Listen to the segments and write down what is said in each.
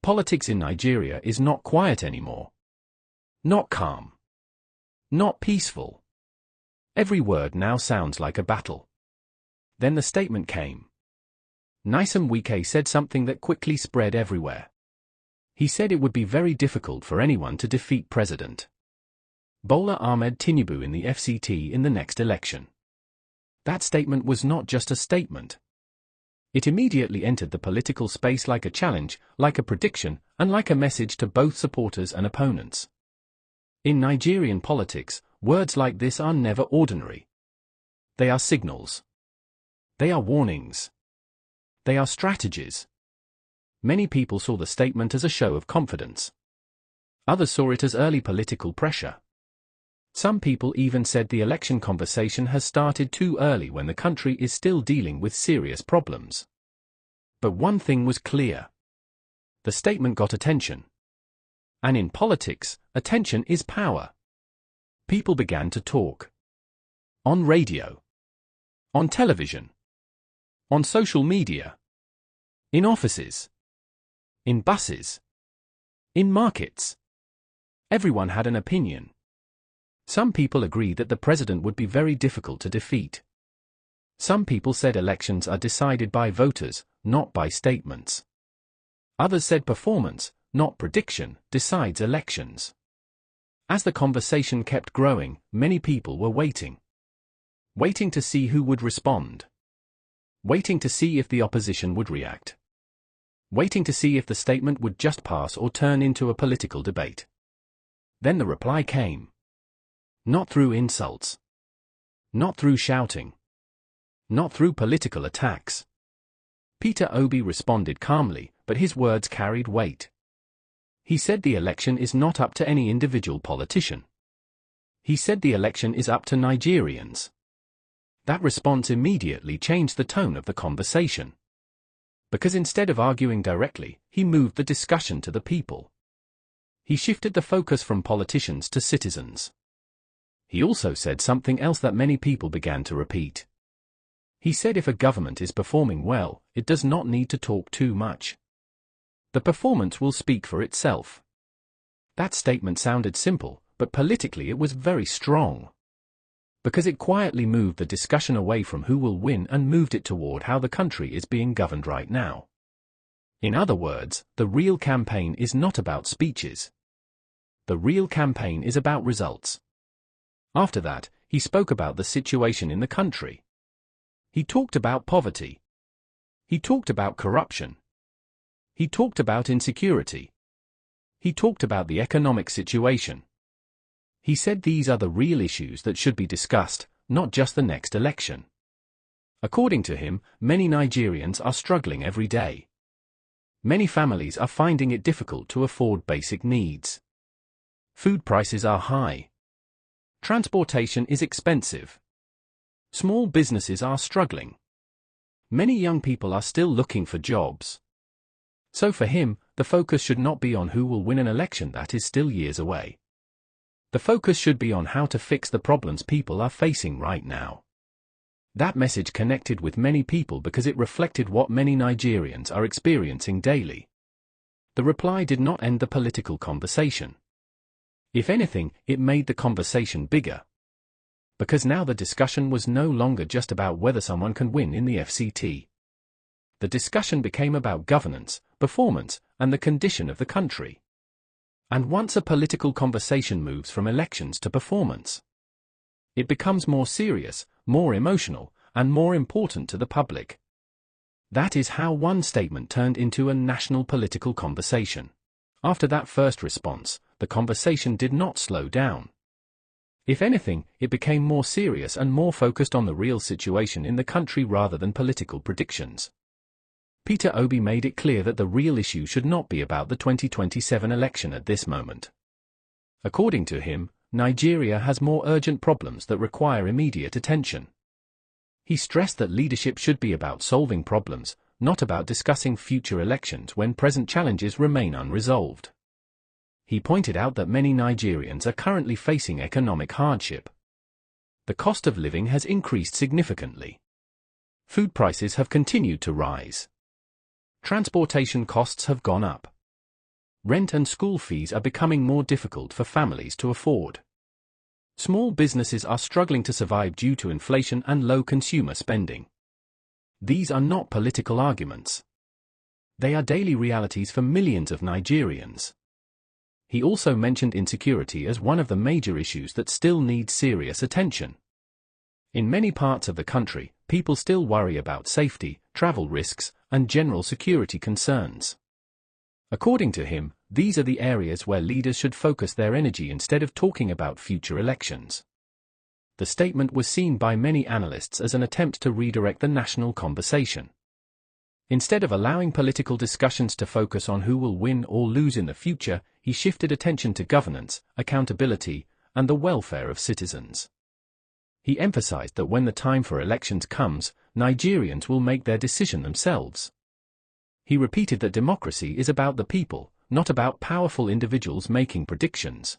Politics in Nigeria is not quiet anymore. Not calm. Not peaceful. Every word now sounds like a battle. Then the statement came. Nyesom Wike said something that quickly spread everywhere. He said it would be very difficult for anyone to defeat President Bola Ahmed Tinubu in the FCT in the next election. That statement was not just a statement. It immediately entered the political space like a challenge, like a prediction, and like a message to both supporters and opponents. In Nigerian politics, words like this are never ordinary. They are signals. They are warnings. They are strategies. Many people saw the statement as a show of confidence. Others saw it as early political pressure. Some people even said the election conversation has started too early when the country is still dealing with serious problems. But one thing was clear. The statement got attention. And in politics, attention is power. People began to talk. On radio. On television. On social media. In offices. In buses. In markets. Everyone had an opinion. Some people agreed that the president would be very difficult to defeat. Some people said elections are decided by voters, not by statements. Others said performance, not prediction, decides elections. As the conversation kept growing, many people were waiting. Waiting to see who would respond. Waiting to see if the opposition would react. Waiting to see if the statement would just pass or turn into a political debate. Then the reply came. Not through insults. Not through shouting. Not through political attacks. Peter Obi responded calmly, but his words carried weight. He said the election is not up to any individual politician. He said the election is up to Nigerians. That response immediately changed the tone of the conversation. Because instead of arguing directly, he moved the discussion to the people. He shifted the focus from politicians to citizens. He also said something else that many people began to repeat. He said if a government is performing well, it does not need to talk too much. The performance will speak for itself. That statement sounded simple, but politically it was very strong. Because it quietly moved the discussion away from who will win and moved it toward how the country is being governed right now. In other words, the real campaign is not about speeches. The real campaign is about results. After that, he spoke about the situation in the country. He talked about poverty. He talked about corruption. He talked about insecurity. He talked about the economic situation. He said these are the real issues that should be discussed, not just the next election. According to him, many Nigerians are struggling every day. Many families are finding it difficult to afford basic needs. Food prices are high. Transportation is expensive. Small businesses are struggling. Many young people are still looking for jobs. So for him, the focus should not be on who will win an election that is still years away. The focus should be on how to fix the problems people are facing right now. That message connected with many people because it reflected what many Nigerians are experiencing daily. The reply did not end the political conversation. If anything, it made the conversation bigger. Because now the discussion was no longer just about whether someone can win in the FCT. The discussion became about governance, performance, and the condition of the country. And once a political conversation moves from elections to performance, it becomes more serious, more emotional, and more important to the public. That is how one statement turned into a national political conversation. After that first response, the conversation did not slow down. If anything, it became more serious and more focused on the real situation in the country rather than political predictions. Peter Obi made it clear that the real issue should not be about the 2027 election at this moment. According to him, Nigeria has more urgent problems that require immediate attention. He stressed that leadership should be about solving problems, not about discussing future elections when present challenges remain unresolved. He pointed out that many Nigerians are currently facing economic hardship. The cost of living has increased significantly. Food prices have continued to rise. Transportation costs have gone up. Rent and school fees are becoming more difficult for families to afford. Small businesses are struggling to survive due to inflation and low consumer spending. These are not political arguments. They are daily realities for millions of Nigerians. He also mentioned insecurity as one of the major issues that still needs serious attention. In many parts of the country, people still worry about safety, travel risks, and general security concerns. According to him, these are the areas where leaders should focus their energy instead of talking about future elections. The statement was seen by many analysts as an attempt to redirect the national conversation. Instead of allowing political discussions to focus on who will win or lose in the future, he shifted attention to governance, accountability, and the welfare of citizens. He emphasized that when the time for elections comes, Nigerians will make their decision themselves. He repeated that democracy is about the people, not about powerful individuals making predictions.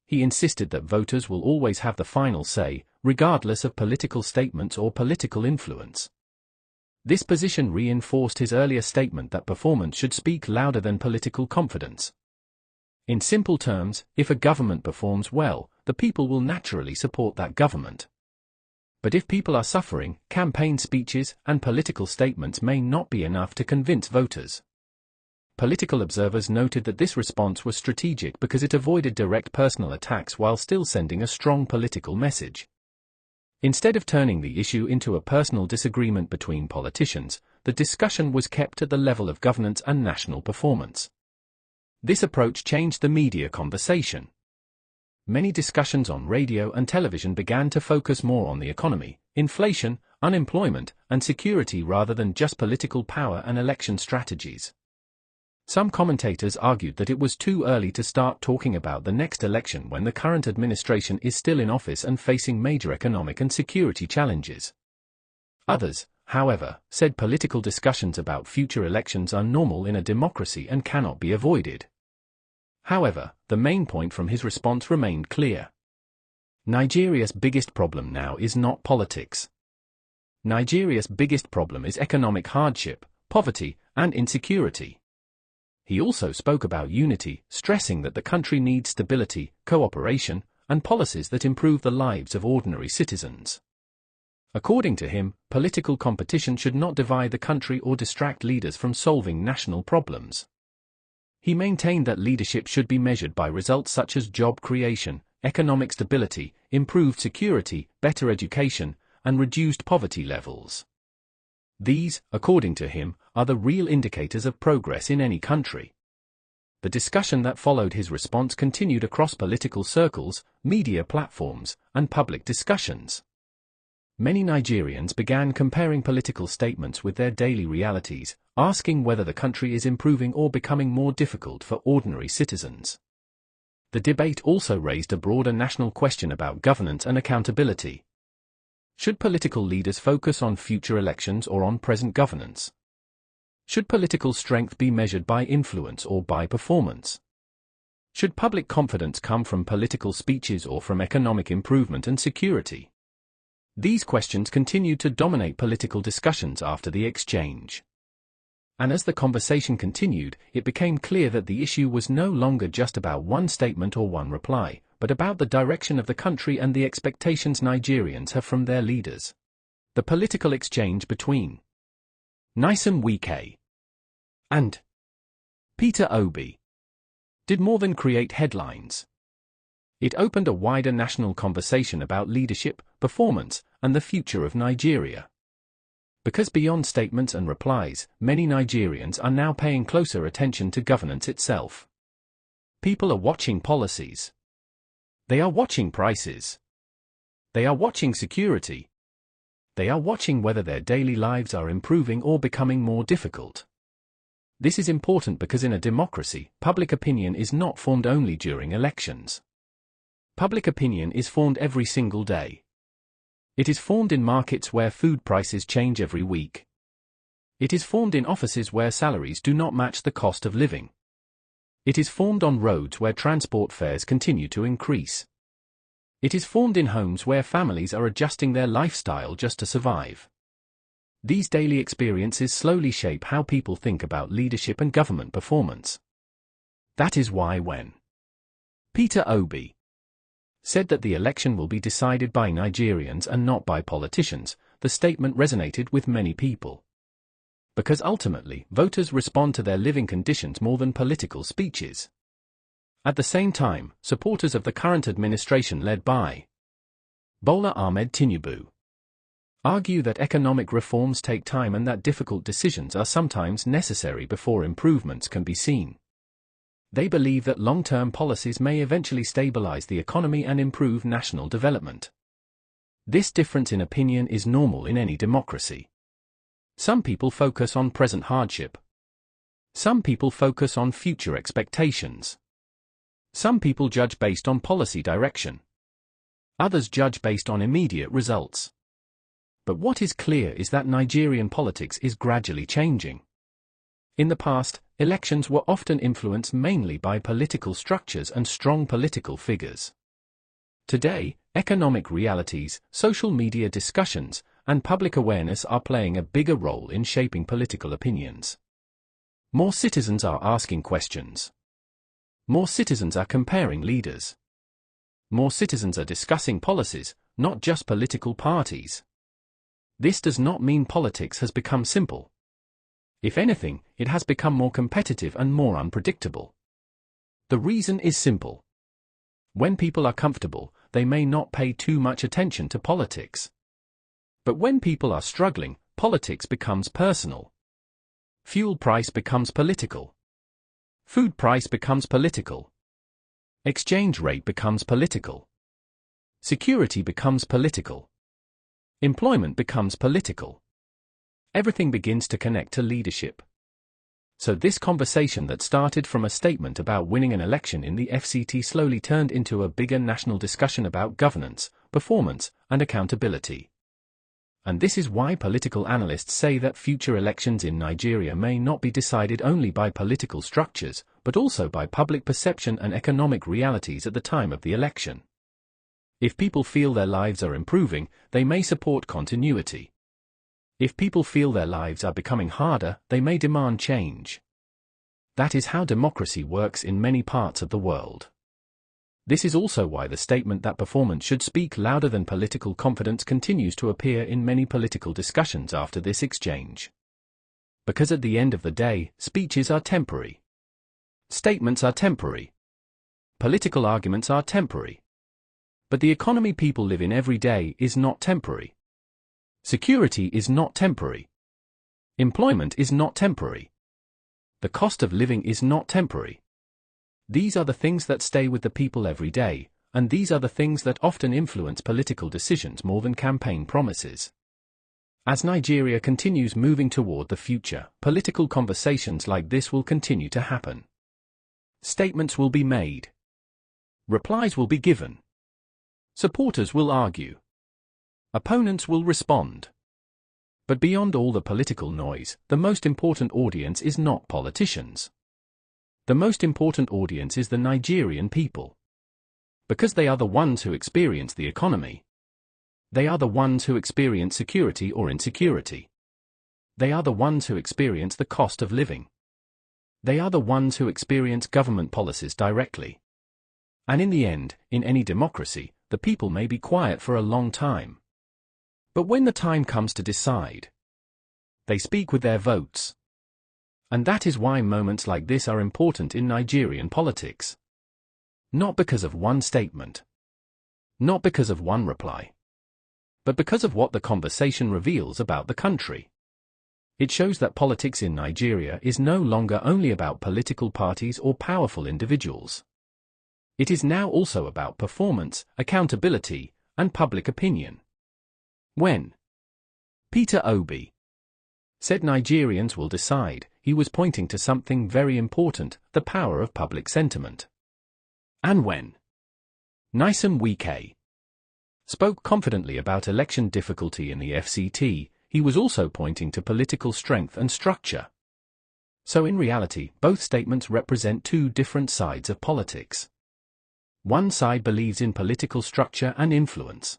He insisted that voters will always have the final say, regardless of political statements or political influence. This position reinforced his earlier statement that performance should speak louder than political confidence. In simple terms, if a government performs well, the people will naturally support that government. But if people are suffering, campaign speeches and political statements may not be enough to convince voters. Political observers noted that this response was strategic because it avoided direct personal attacks while still sending a strong political message. Instead of turning the issue into a personal disagreement between politicians, the discussion was kept at the level of governance and national performance. This approach changed the media conversation. Many discussions on radio and television began to focus more on the economy, inflation, unemployment, and security rather than just political power and election strategies. Some commentators argued that it was too early to start talking about the next election when the current administration is still in office and facing major economic and security challenges. Others, however, said political discussions about future elections are normal in a democracy and cannot be avoided. However, the main point from his response remained clear. Nigeria's biggest problem now is not politics. Nigeria's biggest problem is economic hardship, poverty, and insecurity. He also spoke about unity, stressing that the country needs stability, cooperation, and policies that improve the lives of ordinary citizens. According to him, political competition should not divide the country or distract leaders from solving national problems. He maintained that leadership should be measured by results such as job creation, economic stability, improved security, better education, and reduced poverty levels. These, according to him, are the real indicators of progress in any country. The discussion that followed his response continued across political circles, media platforms, and public discussions. Many Nigerians began comparing political statements with their daily realities, asking whether the country is improving or becoming more difficult for ordinary citizens. The debate also raised a broader national question about governance and accountability. Should political leaders focus on future elections or on present governance? Should political strength be measured by influence or by performance? Should public confidence come from political speeches or from economic improvement and security? These questions continued to dominate political discussions after the exchange. And as the conversation continued, it became clear that the issue was no longer just about one statement or one reply, but about the direction of the country and the expectations Nigerians have from their leaders. The political exchange between Nyesom Wike and Peter Obi did more than create headlines. It opened a wider national conversation about leadership, performance, and the future of Nigeria. Because beyond statements and replies, many Nigerians are now paying closer attention to governance itself. People are watching policies. They are watching prices. They are watching security. They are watching whether their daily lives are improving or becoming more difficult. This is important because in a democracy, public opinion is not formed only during elections. Public opinion is formed every single day. It is formed in markets where food prices change every week. It is formed in offices where salaries do not match the cost of living. It is formed on roads where transport fares continue to increase. It is formed in homes where families are adjusting their lifestyle just to survive. These daily experiences slowly shape how people think about leadership and government performance. That is why when Peter Obi said that the election will be decided by Nigerians and not by politicians, the statement resonated with many people. Because ultimately, voters respond to their living conditions more than political speeches. At the same time, supporters of the current administration led by Bola Ahmed Tinubu argue that economic reforms take time and that difficult decisions are sometimes necessary before improvements can be seen. They believe that long-term policies may eventually stabilize the economy and improve national development. This difference in opinion is normal in any democracy. Some people focus on present hardship. Some people focus on future expectations. Some people judge based on policy direction. Others judge based on immediate results. But what is clear is that Nigerian politics is gradually changing. In the past, elections were often influenced mainly by political structures and strong political figures. Today, economic realities, social media discussions, and public awareness are playing a bigger role in shaping political opinions. More citizens are asking questions. More citizens are comparing leaders. More citizens are discussing policies, not just political parties. This does not mean politics has become simple. If anything, it has become more competitive and more unpredictable. The reason is simple. When people are comfortable, they may not pay too much attention to politics. But when people are struggling, politics becomes personal. Fuel price becomes political. Food price becomes political. Exchange rate becomes political. Security becomes political. Employment becomes political. Everything begins to connect to leadership. So this conversation that started from a statement about winning an election in the FCT slowly turned into a bigger national discussion about governance, performance, and accountability. And this is why political analysts say that future elections in Nigeria may not be decided only by political structures, but also by public perception and economic realities at the time of the election. If people feel their lives are improving, they may support continuity. If people feel their lives are becoming harder, they may demand change. That is how democracy works in many parts of the world. This is also why the statement that performance should speak louder than political confidence continues to appear in many political discussions after this exchange. Because at the end of the day, speeches are temporary. Statements are temporary. Political arguments are temporary. But the economy people live in every day is not temporary. Security is not temporary. Employment is not temporary. The cost of living is not temporary. These are the things that stay with the people every day, and these are the things that often influence political decisions more than campaign promises. As Nigeria continues moving toward the future, political conversations like this will continue to happen. Statements will be made. Replies will be given. Supporters will argue. Opponents will respond. But beyond all the political noise, the most important audience is not politicians. The most important audience is the Nigerian people. Because they are the ones who experience the economy. They are the ones who experience security or insecurity. They are the ones who experience the cost of living. They are the ones who experience government policies directly. And in the end, in any democracy, the people may be quiet for a long time. But when the time comes to decide, they speak with their votes. And that is why moments like this are important in Nigerian politics. Not because of one statement. Not because of one reply. But because of what the conversation reveals about the country. It shows that politics in Nigeria is no longer only about political parties or powerful individuals. It is now also about performance, accountability, and public opinion. When Peter Obi said Nigerians will decide, he was pointing to something very important, the power of public sentiment. And when Nyesom Wike spoke confidently about election difficulty in the FCT, he was also pointing to political strength and structure. So in reality, both statements represent two different sides of politics. One side believes in political structure and influence.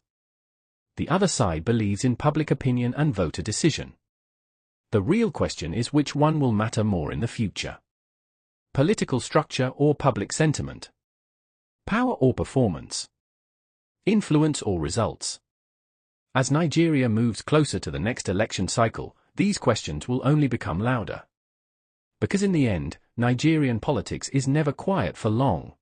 The other side believes in public opinion and voter decision. The real question is which one will matter more in the future. Political structure or public sentiment? Power or performance? Influence or results? As Nigeria moves closer to the next election cycle, these questions will only become louder. Because in the end, Nigerian politics is never quiet for long.